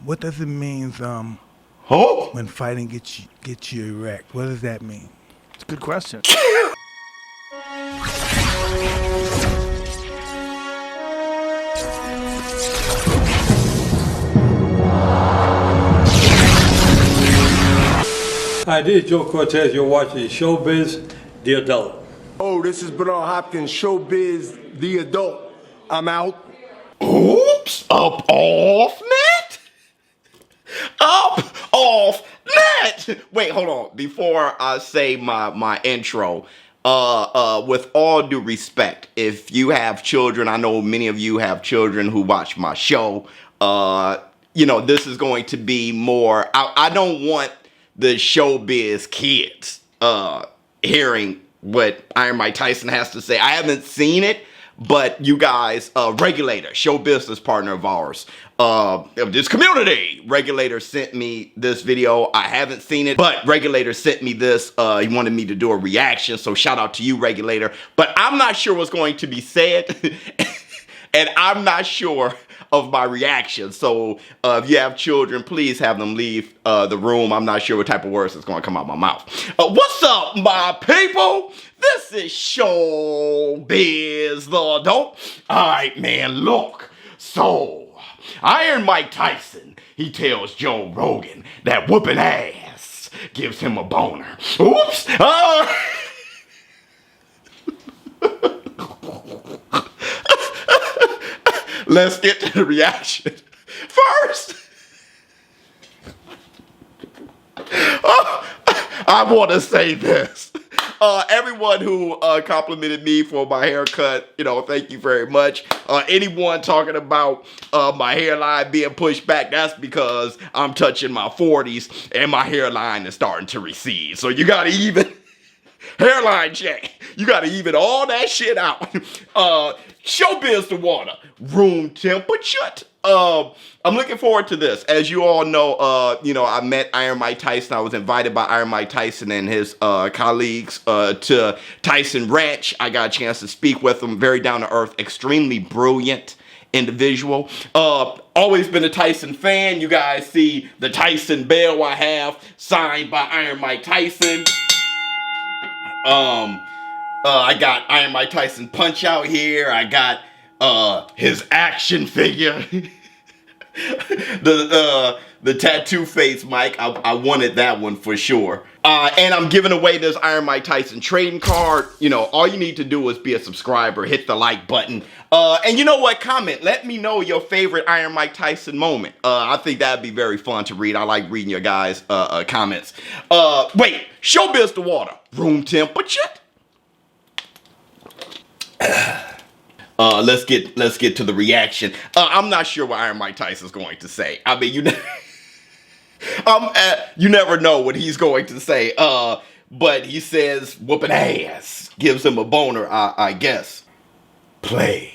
What does it mean Oh! when fighting gets you erect? What does that mean? It's a good question. Hi, this is Joe Cortez. You're watching ShowBizz, the adult. Oh, this is Bernard Hopkins, ShowBizz, the adult. I'm out. Oops! Up off net? Up off net! Wait, hold on. Before I say my intro, with all due respect, if you have children, I know many of you have children who watch my show. This is going to be more. I don't want the ShowBizz kids hearing what Iron Mike Tyson has to say. I haven't seen it, but you guys, Regulator, show business partner of ours, of this community, Regulator sent me this video. I haven't seen it, but Regulator sent me this. He wanted me to do a reaction, so shout out to you, Regulator. But I'm not sure what's going to be said, and I'm not sure of my reaction. So if you have children, please have them leave the room. I'm not sure what type of words is going to come out my mouth. What's up, my people? This is ShowBizz, the adult. All right, man, look. So, Iron Mike Tyson, he tells Joe Rogan that whooping ass gives him a boner. Oops. Let's get to the reaction. First, I want to say this. Everyone who complimented me for my haircut, thank you very much. Anyone talking about my hairline being pushed back, that's because I'm touching my 40s and my hairline is starting to recede. So you got to even hairline check. You got to even all that shit out. ShowBizz the water, room temperature. I'm looking forward to this. As you all know, I met Iron Mike Tyson. I was invited by Iron Mike Tyson and his colleagues to Tyson Ranch. I got a chance to speak with him. Very down to earth, extremely brilliant individual. Always been a Tyson fan. You guys see the Tyson bell I have signed by Iron Mike Tyson. I got Iron Mike Tyson Punch Out here. I got his action figure. the tattoo face Mike. I wanted that one for sure. And I'm giving away this Iron Mike Tyson trading card. All you need to do is be a subscriber, hit the like button. And you know what? Comment. Let me know your favorite Iron Mike Tyson moment. I think that'd be very fun to read. I like reading your guys' comments. Wait, ShowBizz the water. Room temperature. Let's get to the reaction. I'm not sure what Iron Mike Tyson's going to say. I mean, you never know what he's going to say. But he says whooping ass gives him a boner, I guess. Play.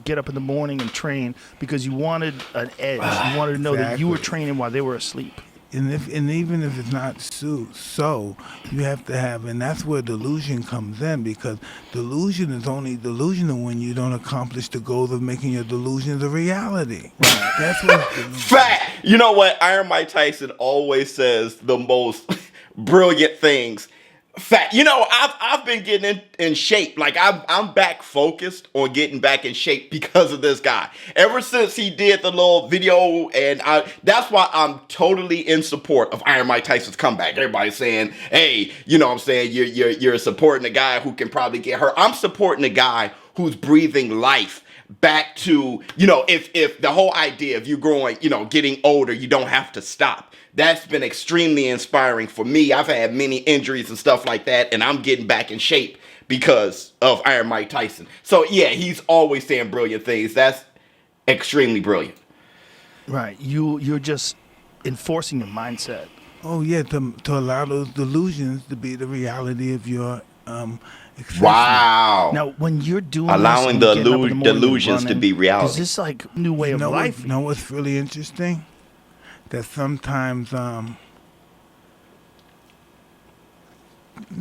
Get up in the morning and train because you wanted an edge. You wanted to know that you were training while they were asleep. And even if it's not so, you have to have, and that's where delusion comes in, because delusion is only delusional when you don't accomplish the goals of making your delusions a reality. That's what. Fact. You know what? Iron Mike Tyson always says the most brilliant things. Fact. I've been getting in shape. Like I'm back focused on getting back in shape because of this guy. Ever since he did the little video, and that's why I'm totally in support of Iron Mike Tyson's comeback. Everybody's saying, hey, you're supporting a guy who can probably get hurt. I'm supporting a guy who's breathing life back to, if the whole idea of you growing, getting older, you don't have to stop. That's been extremely inspiring for me. I've had many injuries and stuff like that, and I'm getting back in shape because of Iron Mike Tyson. So, yeah, he's always saying brilliant things. That's extremely brilliant. Right. You're just enforcing your mindset. Oh, yeah, to allow those delusions to be the reality of your expression. Wow. Now, when you're doing allowing this, the delusions to be reality. Is this like new way of life? You know what's really interesting? That sometimes,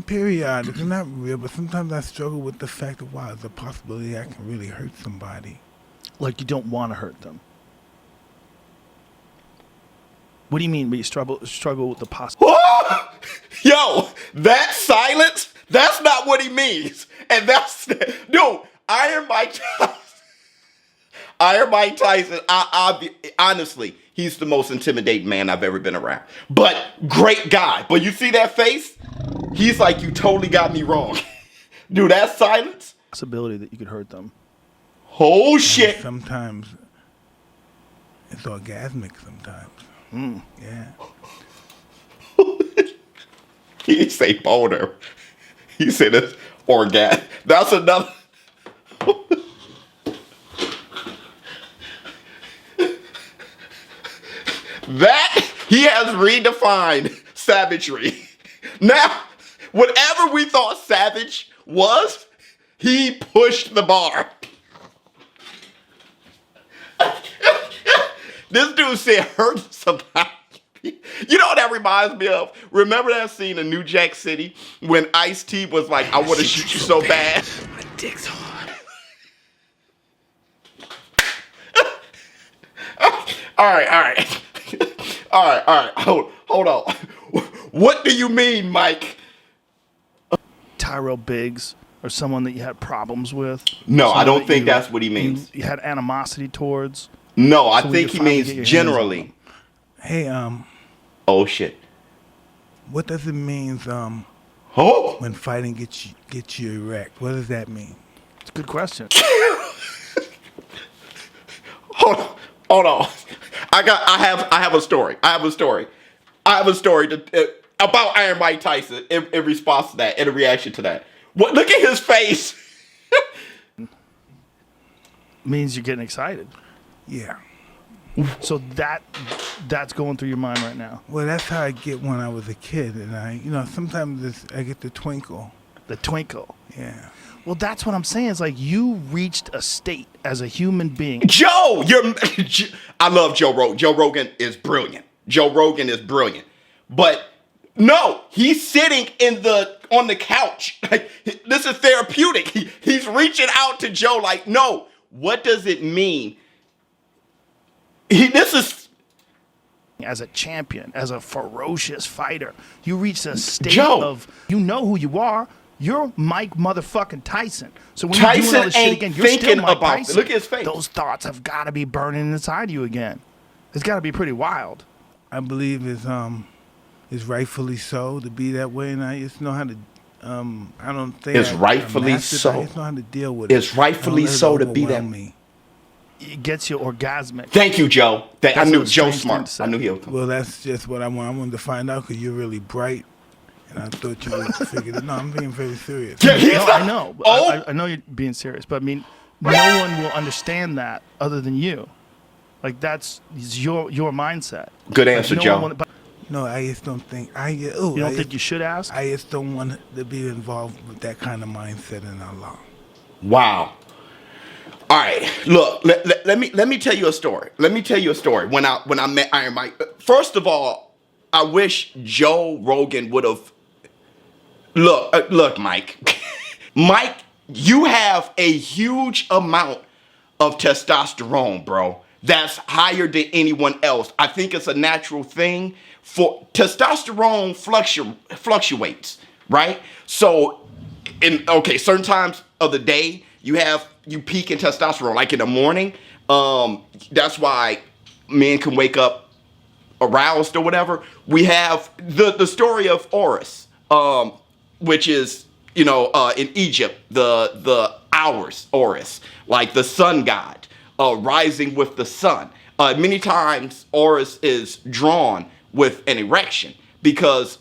periodically, not real, but sometimes I struggle with the fact that, wow, there's a possibility I can really hurt somebody. Like you don't want to hurt them. What do you mean? You struggle with the poss? Yo, that silence, that's not what he means. And that's, dude, Iron Mike Tyson, honestly, he's the most intimidating man I've ever been around. But great guy. But you see that face? He's like, you totally got me wrong. Dude, that silence? Possibility that you could hurt them. Oh, shit. Sometimes it's orgasmic sometimes. Yeah. He didn't say boner. He said it's orgasm. That's another. That he has redefined savagery. Now, whatever we thought savage was, he pushed the bar. This dude said hurt somebody. You know what that reminds me of? Remember that scene in New Jack City when Ice-T was like, I want to shoot you so bad? My dick's hard. All right. Hold on. What do you mean, Mike? Tyrell Biggs or someone that you had problems with? No, I Someone don't that think that's what he means. You had animosity towards? No, I So when think you he finally get your means hands on generally. Hey, Oh shit. what does it mean Oh. when fighting gets you erect? What does that mean? It's a good question. Hold on. I have a story. I have a story about Iron Mike Tyson in response to that, in a reaction to that. What? Look at his face. Means you're getting excited. Yeah. So that's going through your mind right now. Well, that's how I get when I was a kid, and sometimes I get the twinkle. The twinkle. Yeah. Well, that's what I'm saying. It's like you reached a state as a human being. Joe, I love Joe Rogan. Joe Rogan is brilliant. But no, he's sitting on the couch. Like, this is therapeutic. He's reaching out to Joe like, no, what does it mean? This is As a champion, as a ferocious fighter, you reach a state Joe. of, you know who you are. You're Mike motherfucking Tyson. So when you're doing all Tyson this shit ain't again, you're still thinking Mike about it. Tyson. Look at his face. Those thoughts have got to be burning inside you again. It's got to be pretty wild. I believe it's rightfully so to be that way, and I just know how to. I don't think It's rightfully mastered it, so. I just know how to deal with it. It's rightfully I don't let it so to be that. overwhelm me. It gets you orgasmic. Thank you, Joe. I That's knew a Joe strange thing smart. to say. I knew he would come. Well, that's just what I want. I wanted to find out because you're really bright, and I thought you would figure it. No, I'm being very serious. Yeah, he's No, not- I know. Oh, I know you're being serious, but I mean, no one will understand that other than you. Like that's your mindset. good Like, answer, no Joe. one will- but No, I just don't think. you don't think you should ask? I just don't want to be involved with that kind of mindset in our law. Wow. All right, look. Let me tell you a story. When I met Iron Mike. First of all, I wish Joe Rogan would have. Look, Mike. Mike, you have a huge amount of testosterone, bro. That's higher than anyone else. I think it's a natural thing. For testosterone fluctuates, right? So, certain times of the day you peak in testosterone, like in the morning. That's why men can wake up aroused or whatever. We have the story of Horus, which is in Egypt the hours Horus, like the sun god, rising with the sun. Many times Horus is drawn with an erection because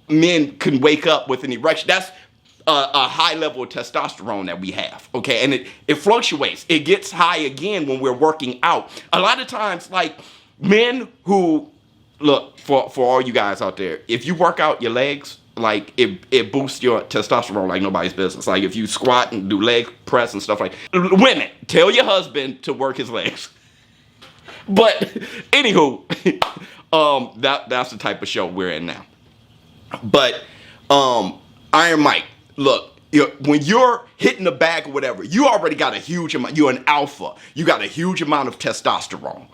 men can wake up with an erection. That's a high level of testosterone that we have, okay? And it fluctuates. It gets high again when we're working out. A lot of times, like, men who, look, for all you guys out there, if you work out your legs, like, it boosts your testosterone like nobody's business. Like, if you squat and do leg press and stuff like that. Women, tell your husband to work his legs. But, anywho, that's the type of show we're in now. But, Iron Mike, look, when you're hitting the bag or whatever, you already got a huge amount. You're an alpha. You got a huge amount of testosterone.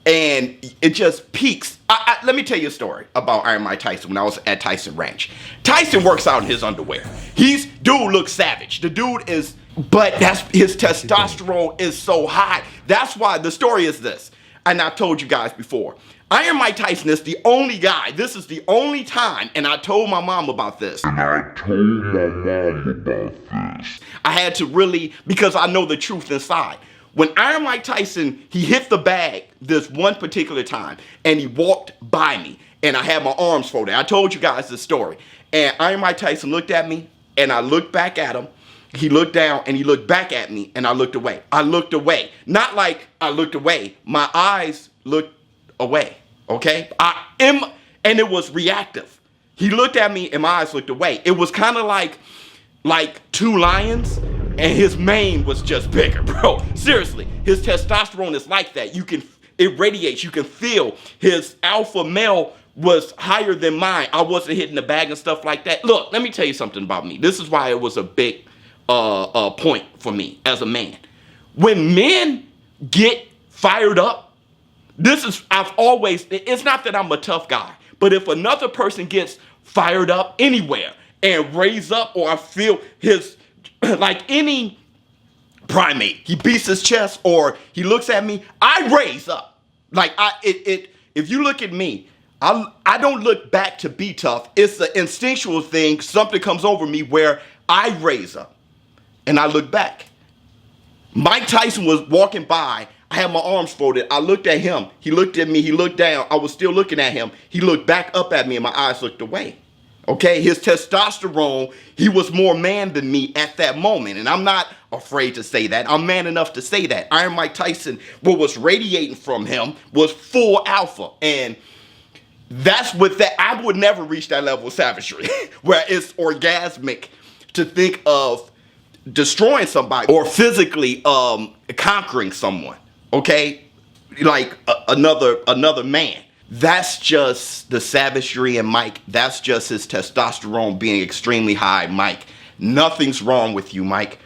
and it just peaks. Let me tell you a story about Iron Mike Tyson when I was at Tyson Ranch. Tyson works out in his underwear. Dude looks savage. The dude is, but his testosterone is so high. That's why the story is this, and I told you guys before. Iron Mike Tyson is the only guy. This is the only time, and I told my mom about this. I had to really, because I know the truth inside. When Iron Mike Tyson, he hit the bag this one particular time, and he walked by me, and I had my arms folded. I told you guys this story. And Iron Mike Tyson looked at me, and I looked back at him. He looked down, and he looked back at me, and I looked away. I looked away. Not like I looked away. My eyes looked away, okay? And it was reactive. He looked at me, and my eyes looked away. It was kind of like two lions, and his mane was just bigger, bro. Seriously, his testosterone is like that. It radiates. You can feel his alpha male was higher than mine. I wasn't hitting the bag and stuff like that. Look, let me tell you something about me. This is why it was a big point for me as a man. When men get fired up, it's not that I'm a tough guy, but if another person gets fired up anywhere and raise up, or I feel his, like any primate, he beats his chest or he looks at me, I raise up. Like if you look at me, I don't look back to be tough. It's an instinctual thing. Something comes over me where I raise up and I look back. Mike Tyson was walking by. I had my arms folded. I looked at him. He looked at me. He looked down. I was still looking at him. He looked back up at me and my eyes looked away. Okay, his testosterone, he was more man than me at that moment. And I'm not afraid to say that. I'm man enough to say that. Iron Mike Tyson, what was radiating from him was full alpha. And that's with that. I would never reach that level of savagery where it's orgasmic to think of destroying somebody or physically conquering someone. Okay, like another man. That's just the savagery in Mike. That's just his testosterone being extremely high, Mike. Nothing's wrong with you, Mike.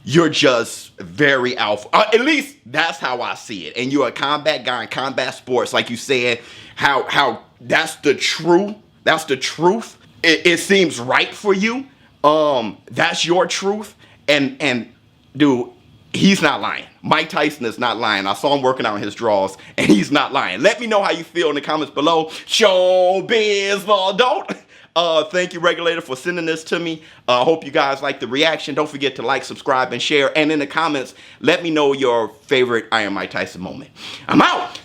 You're just very alpha. At least that's how I see it. And you're a combat guy in combat sports, like you said. How that's the truth. That's the truth. It seems right for you. That's your truth. And dude, he's not lying. Mike Tyson is not lying. I saw him working out his draws, and he's not lying. Let me know how you feel in the comments below. ShowBizz, don't. Thank you, Regulator, for sending this to me. Hope you guys like the reaction. Don't forget to like, subscribe, and share. And in the comments, let me know your favorite Iron Mike Tyson moment. I'm out.